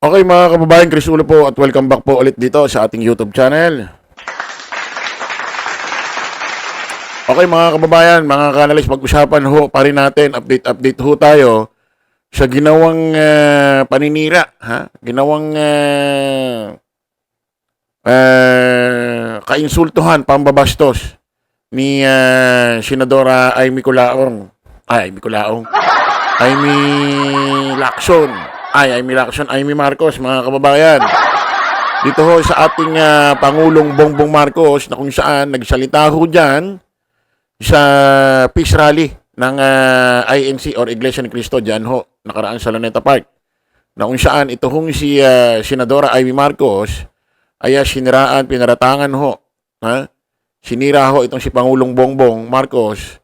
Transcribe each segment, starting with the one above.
Okay mga kababayan, Chris Ulo po at welcome back po ulit dito sa ating YouTube channel. Okay mga kababayan, mga kanalis, pag-usapan ho pa rin natin, update ho tayo sa ginawang paninira, ginawang kainsultuhan, pambabastos ni Senadora Amy Colaong. Amy Lacson, Amy Marcos, mga kababayan. Dito ho sa ating Pangulong Bongbong Marcos na kung saan nagsalita ho dyan sa peace rally ng INC or Iglesia ni Cristo dyan ho, nakaraan sa Luneta Park. Na kung saan ito hong si Senadora Amy Marcos ay siniraan, pinaratangan ho. Sinira ho itong si Pangulong Bongbong Marcos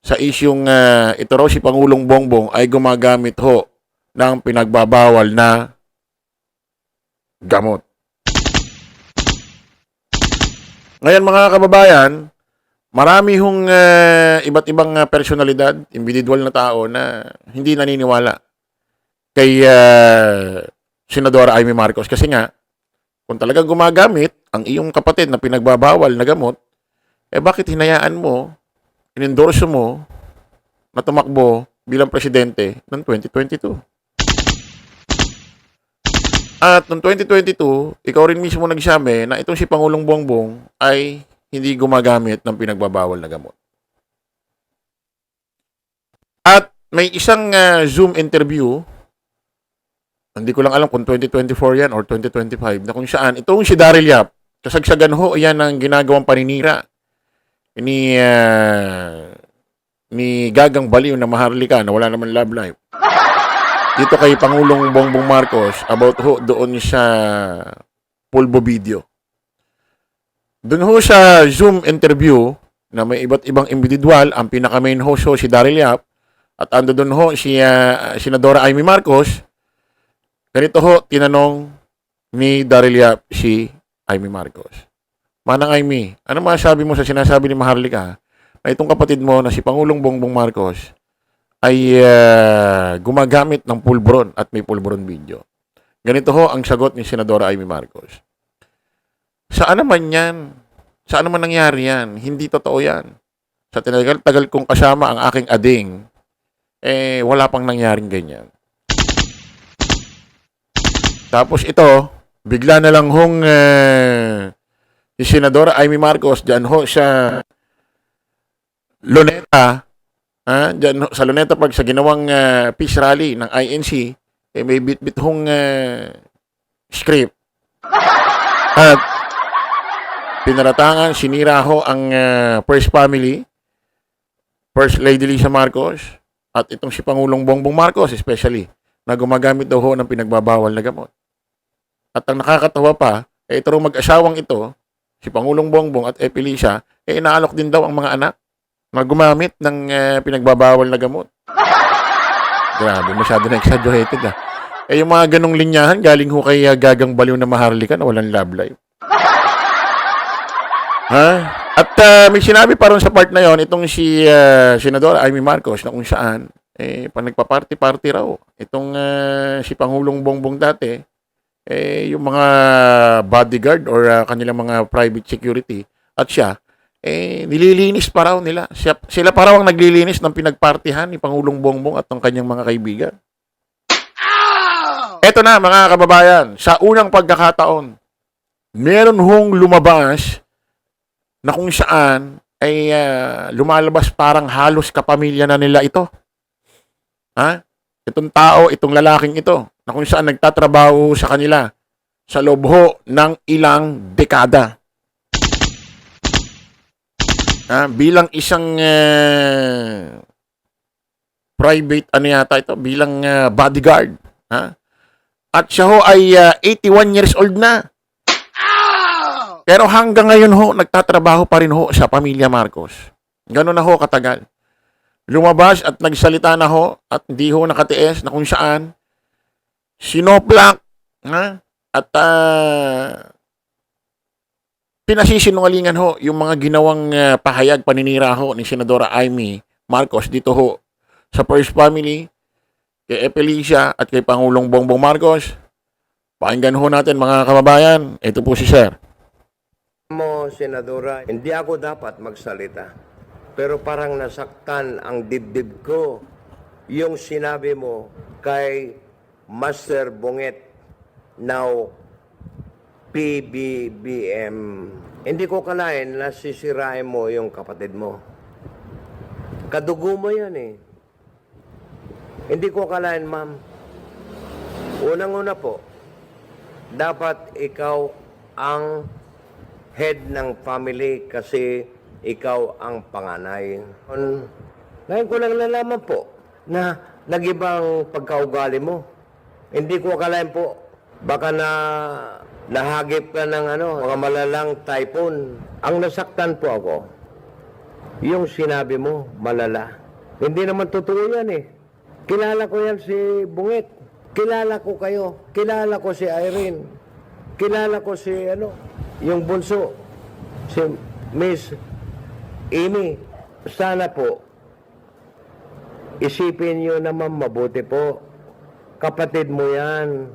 sa isyong ito raw si Pangulong Bongbong ay gumagamit ho ng pinagbabawal na gamot. Ngayon mga kababayan, marami hong iba't ibang personalidad, individual na tao na hindi naniniwala kay Senadora Amy Marcos. Kasi nga, kung talagang gumagamit ang iyong kapatid na pinagbabawal na gamot, bakit hinayaan mo, inendorso mo na tumakbo bilang presidente ng 2022? At noong 2022, ikaw rin mismo nagsabi na itong si Pangulong Bongbong ay hindi gumagamit ng pinagbabawal na gamot. At may isang Zoom interview, hindi ko lang alam kung 2024 yan or 2025, na kung saan itong si Daryl Yap, kasagsagan ho, yan ang ginagawang paninira ni Gagang Baliw na Maharlika na wala naman love life. Dito kay Pangulong Bongbong Marcos about ho doon sa pulbo video. Doon ho sa Zoom interview na may iba't ibang individual, ang pinaka-main host ho si Daryl Yap at ando doon ho si Senadora Amy Marcos. Ganito ho tinanong ni Daryl Yap si Amy Marcos. Manang Amy, ano masasabi mo sa sinasabi ni Maharlika na itong kapatid mo na si Pangulong Bongbong Marcos ay gumagamit ng pulburon at may pulburon video? Ganito ho ang sagot ni Senadora Amy Marcos. Saan naman yan? Saan naman nangyari yan? Hindi totoo yan. Sa tinagal-tagal kong kasama ang aking ading, wala pang nangyaring ganyan. Tapos ito, bigla na lang hong si Senadora Amy Marcos dyan ho sa Luneta, dyan sa Luneta Park sa ginawang peace rally ng INC, may bit-bit hong script. At pinaratangan, sinira ho ang First Family, First Lady Lisa Marcos, at itong si Pangulong Bongbong Marcos especially, na gumagamit daw ho ng pinagbabawal na gamot. At ang nakakatawa pa, ito rin mag-asawang ito, si Pangulong Bongbong at Lisa, inaalok din daw ang mga anak na gumamit ng pinagbabawal na gamot. Grabe, masyado na exaggerated yung mga ganong linyahan, galing ho kay Gagang Baliw na Maharlika na walang love life. At may sinabi pa rin sa part na yon itong si Senadora Amy Marcos na kung saan, pag nagpa-party-party raw, itong si Pangulong Bongbong dati, yung mga bodyguard or kanilang mga private security, at siya, nililinis pa raw nila. Sila pa raw ang naglilinis ng pinagpartihan ni Pangulong Bongbong at ng kanyang mga kaibigan. Eto na mga kababayan, sa unang pagkakataon, meron hong lumabas na kung saan ay lumalabas parang halos kapamilya na nila ito. Itong tao, itong lalaking ito, na kung saan nagtatrabaho sa kanila sa loob ho ng ilang dekada. Bilang isang private, bilang bodyguard. At siya ho ay 81 years old na. Pero hanggang ngayon ho, nagtatrabaho pa rin ho sa pamilya Marcos. Gano'n na ho katagal. Lumabas at nagsalita na ho at hindi ho nakatiis na kung saan sinoplak at pinasisinungalingan ho yung mga ginawang pahayag, paninira ho ni Senadora Amy Marcos dito ho sa First Family, kay Lisa at kay Pangulong Bongbong Marcos. Pakinggan ho natin mga kababayan. Ito po si Sir. Mo, Senadora, hindi ako dapat magsalita. Pero parang nasaktan ang dibdib ko yung sinabi mo kay Master Bunget, now PBBM. Hindi ko kalain na sisirain mo yung kapatid mo. Kadugo mo yan eh. Hindi ko kalain, ma'am. Unang-una po, dapat ikaw ang head ng family kasi ikaw ang panganay. Ngayon ko lang nalaman po na nag-ibang pagkaugali mo. Hindi ko akalain po, baka nahagip ka ng mga malalang typhoon. Ang nasaktan po ako, yung sinabi mo, malala. Hindi naman totoo yan eh. Kilala ko yan si Bungit. Kilala ko kayo. Kilala ko si Irene. Kilala ko si yung bunso, si Miss Amy. Sana po, isipin nyo naman mabuti po. Kapatid mo yan.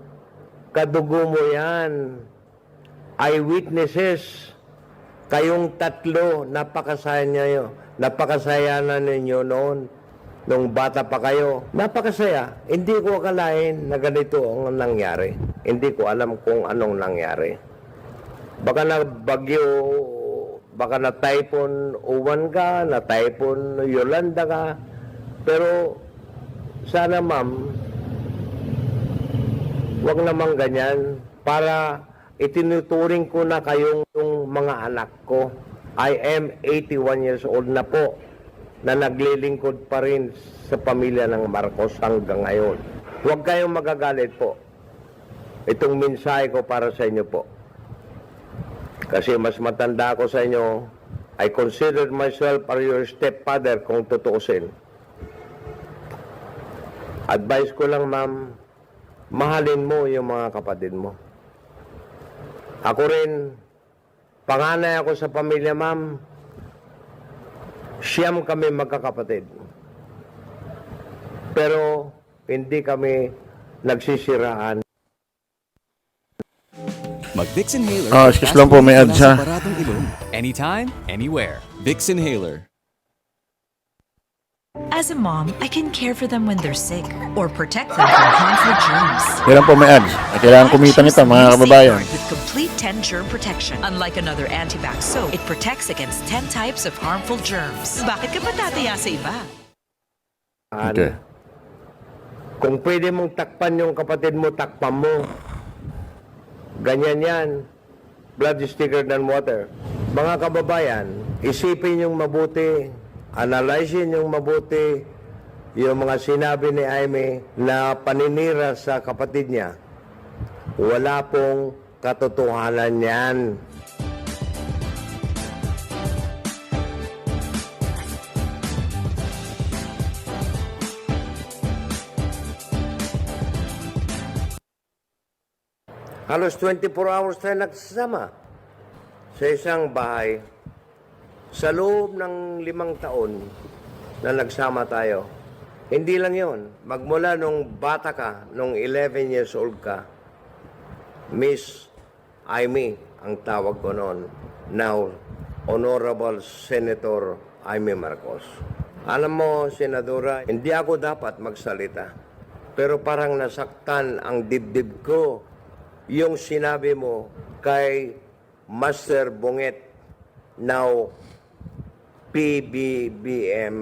Kadugo mo yan. Eyewitnesses. Kayong tatlo, napakasayanan ninyo noon. Nung bata pa kayo. Napakasaya. Hindi ko akalain na ganito ang nangyari. Hindi ko alam kung anong nangyari. Baka na bagyo, baka na typhoon Uwan ka, na typhoon Yolanda ka. Pero sana ma'am, wag naman ganyan para itinuturing ko na kayong yung mga anak ko. I am 81 years old na po na naglilingkod pa rin sa pamilya ng Marcos hanggang ngayon. Huwag kayong magagalit po. Itong mensahe ko para sa inyo po. Kasi mas matanda ako sa inyo, I consider myself as your stepfather kung tutuusin. Advice ko lang, ma'am, mahalin mo yung mga kapatid mo. Ako rin, panganay ako sa pamilya, ma'am. Siyam kami magkakapatid. Pero hindi kami nagsisiraan. Mag-Vicks Inhaler. Excuse lang po, may ads ha. Anytime, anywhere. Vicks Inhaler. As a mom, I can care for them when they're sick or protect them from harmful germs. Yan po may ads. Kailangan kumita nito mga kababayan. With complete 10 germ protection. Unlike another antibac soap, it protects against 10 types of harmful germs. Bakit ka patataya sa iba? Okay. Kung pwede mong takpan yung kapatid mo, takpan mo. Ganyan yan. Blood is thicker than water. Mga kababayan, isipin yung mabuti, analyzin yung mabuti, yung mga sinabi ni Aimee na paninira sa kapatid niya. Wala pong katotohanan yan. Halos 24 hours tayo nagsasama sa isang bahay. Sa loob ng 5 taon na nagsama tayo, hindi lang yon. Magmula nung bata ka, nung 11 years old ka, Miss Aimee ang tawag ko noon. Now, Honorable Senator Aimee Marcos. Alam mo, Senadora, hindi ako dapat magsalita. Pero parang nasaktan ang dibdib ko yung sinabi mo kay Master Bunget, now PBBM.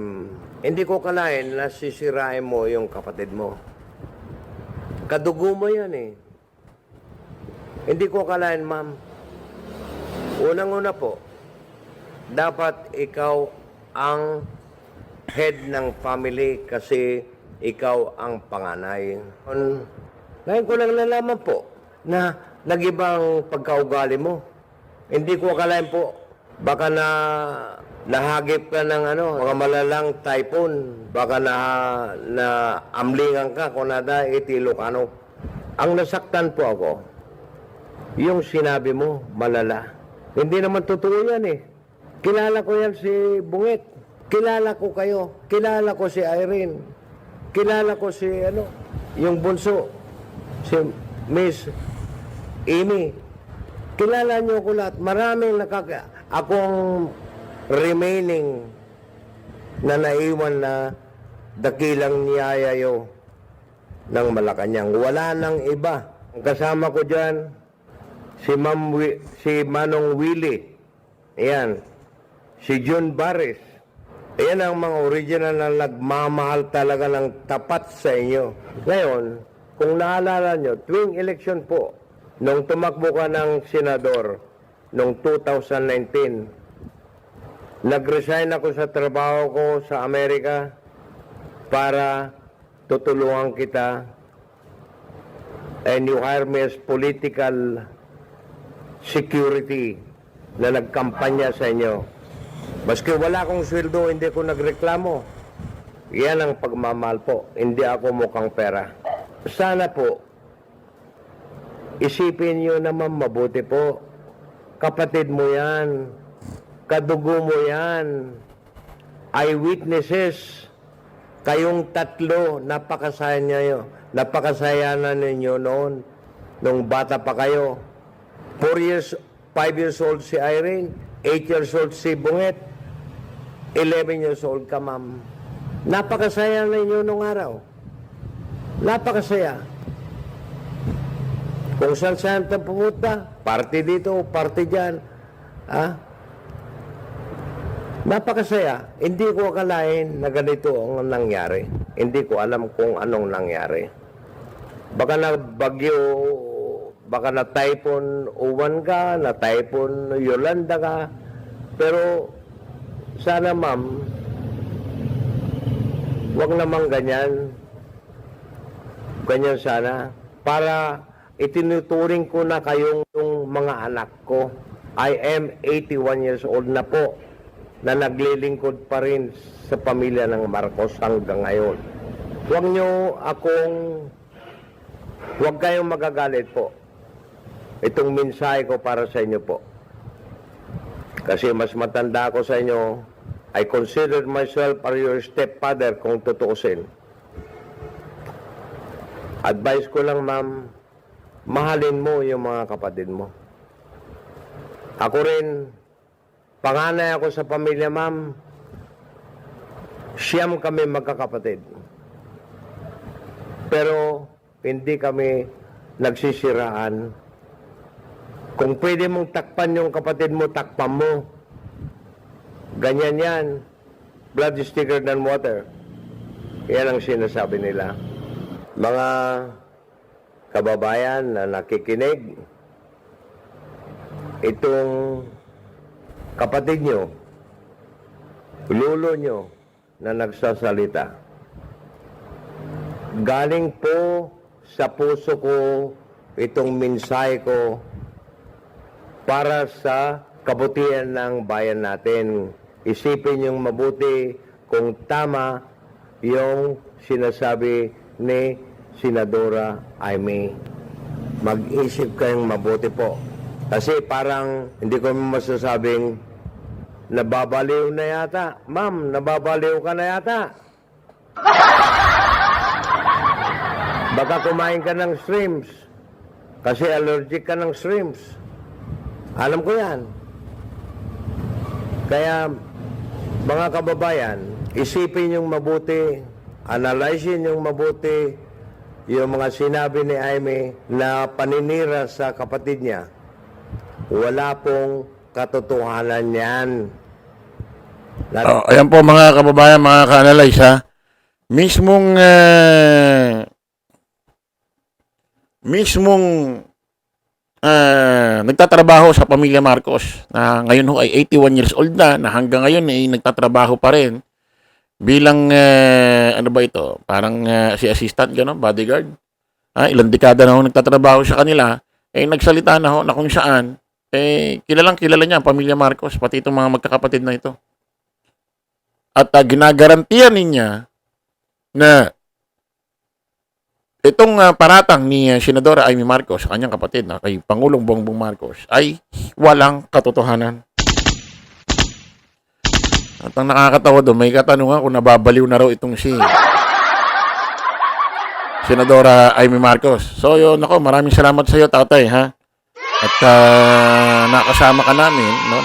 Hindi ko kalain na sisirain mo yung kapatid mo. Kadugo mo yan eh. Hindi ko kalain, ma'am. Unang-una po, dapat ikaw ang head ng family kasi ikaw ang panganay. Ngayon ko lang nalaman po na nag-ibang pagkaugali mo. Hindi ko akalain po, baka nahagip ka ng mga malalang typhoon, baka amlingan ka kung nada Ilocano. Ang nasaktan po ako, yung sinabi mo, malala. Hindi naman totoo yan eh. Kilala ko yan si Bungit. Kilala ko kayo. Kilala ko si Irene. Kilala ko si yung bunso, si Miss Amy, kilala niyo ko lahat. Maraming akong remaining na naiwan na dakilang niyayayo ng Malacanang. Wala nang iba. Ang kasama ko dyan, si Manong Willie. Ayan. Si June Baris. Ayan ang mga original na nagmamahal talaga ng tapat sa inyo. Ngayon, kung naalala nyo, tuwing election po, nung tumakbo ka ng senador, noong 2019, nag-resign ako sa trabaho ko sa Amerika para tutulungan kita, and you hire me as political security na nagkampanya sa inyo. Maski wala akong sweldo, hindi ko nagreklamo. Yan ang pagmamahal po. Hindi ako mukhang pera. Sana po, isipin nyo naman mabuti po. Kapatid mo yan. Kadugo mo yan. Eyewitnesses. Kayong tatlo, napakasayanan ninyo noon. Nung bata pa kayo. 5 years old si Irene. 8 years old si Bunget. 11 years old ka, ma'am. Napakasaya ninyo nung araw. Napakasaya. Kung saan-saan tayo pumunta, party dito, party dyan. Napakasaya. Hindi ko akalain na ganito ang nangyari. Hindi ko alam kung anong nangyari. Baka na bagyo, baka na typhoon Uwan ka, na typhoon Yolanda ka. Pero sana, ma'am, wag namang ganyan. Ganyan sana. Para itinuturing ko na kayong yung mga anak ko. I am 81 years old na po na naglilingkod pa rin sa pamilya ng Marcos hanggang ngayon. Huwag kayong magagalit po. Itong mensahe ko para sa inyo po. Kasi mas matanda ako sa inyo, I consider myself as your stepfather kung tutuusin. Advice ko lang, ma'am, mahalin mo yung mga kapatid mo. Ako rin, panganay ako sa pamilya, ma'am. Siyam kami magkakapatid. Pero hindi kami nagsisiraan. Kung pwede mong takpan yung kapatid mo, takpan mo. Ganyan yan. Blood is thicker than water. Yan ang sinasabi nila. Mga kababayan na nakikinig, itong kapatid nyo, lolo nyo na nagsasalita, galing po sa puso ko itong mensahe ko para sa kabutihan ng bayan natin. Isipin yung mabuti kung tama yung sinasabi ni Senadora Amy. Mag-isip kayong mabuti po. Kasi parang hindi ko masasabing nababaliw na yata. Ma'am, nababaliw ka na yata. Baka kumain ka ng shrimps. Kasi allergic ka ng shrimps. Alam ko yan. Kaya, mga kababayan, isipin yung mabuti, analyzein yung mabuti, yung mga sinabi ni Amy na paninira sa kapatid niya. Wala pong katotohanan yan. Ayan po mga kababayan, mga ka-analyze ha. Mismong nagtatrabaho sa pamilya Marcos na ngayon ho ay 81 years old na hanggang ngayon ay nagtatrabaho pa rin bilang ano ba ito? Parang si assistant gano'n, bodyguard. Ilang dekada na ho nagtatrabaho sa kanila, nagsalita na ho na kung saan kilalang kilala niya ang pamilya Marcos, pati itong mga magkakapatid na ito. At ginagarantiyan niya na itong paratang ni Senadora Amy Marcos, kanyang kapatid na kay Pangulong Bongbong Marcos, ay walang katotohanan. At ang nakakatawa doon, may katanungan kung nababaliw na raw itong si Senadora Amy Marcos. So yun, ako, maraming salamat sa iyo, tatay, ha? At nakasama ka namin, no?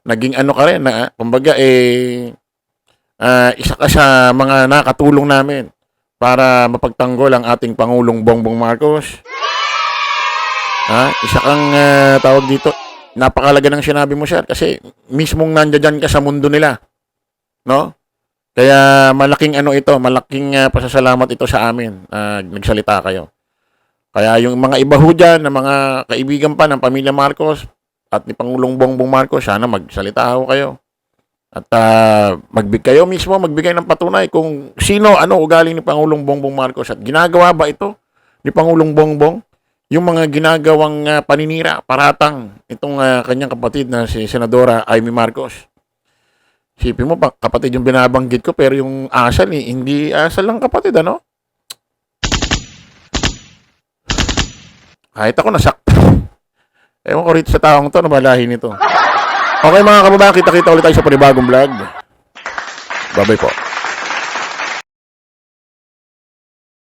Naging ano ka rin, kumbaga isa ka sa mga nakatulong namin para mapagtanggol ang ating Pangulong Bongbong Marcos. Isa kang tawag dito, napakalaga ng sinabi mo, sir, kasi mismong nandiyan ka sa mundo nila, no? Kaya malaking malaking pasasalamat ito sa amin. Nagsalita kayo. Kaya yung mga iba ho dyan, na mga kaibigan pa ng pamilya Marcos at ni Pangulong Bongbong Marcos, sana magsalita ho kayo. At kayo mismo magbigay ng patunay kung ano ugali ni Pangulong Bongbong Marcos at ginagawa ba ito ni Pangulong Bongbong, yung mga ginagawang paninira, paratang itong kanyang kapatid na si Senadora Amy Marcos. Sipin mo pa, kapatid yung binabanggit ko, pero yung asal, hindi asal lang kapatid, ano? Kahit ako nasakta. Ewan ko rito sa taong to, nabalahin nito. Okay mga kababayan, kita-kita ulit tayo sa panibagong vlog. Bye-bye po.